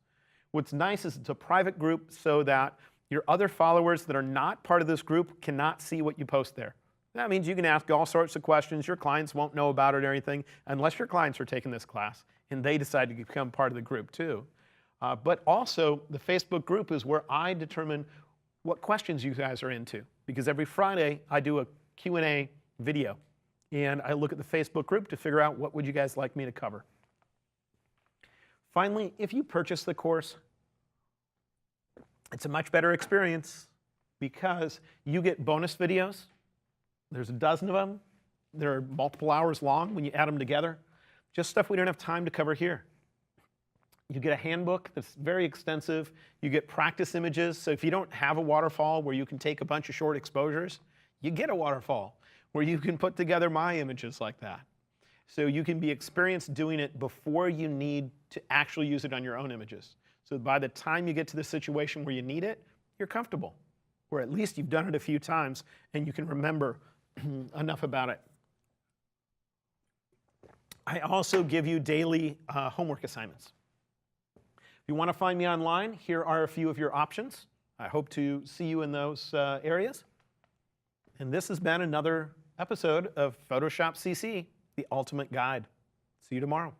What's nice is it's a private group so that your other followers that are not part of this group cannot see what you post there. That means you can ask all sorts of questions. Your clients won't know about it or anything unless your clients are taking this class and they decide to become part of the group too. But also, the Facebook group is where I determine what questions you guys are into, because every Friday I do a Q&A video. And I look at the Facebook group to figure out what would you guys like me to cover. Finally, if you purchase the course, it's a much better experience because you get bonus videos. There's a dozen of them. They're multiple hours long when you add them together. Just stuff we don't have time to cover here. You get a handbook that's very extensive. You get practice images. So if you don't have a waterfall where you can take a bunch of short exposures, you get a waterfall where you can put together my images like that. So you can be experienced doing it before you need to actually use it on your own images. So by the time you get to the situation where you need it, you're comfortable. or at least you've done it a few times and you can remember enough about it. I also give you daily homework assignments. If you want to find me online, here are a few of your options. I hope to see you in those areas. And this has been another episode of Photoshop CC, the ultimate guide. See you tomorrow.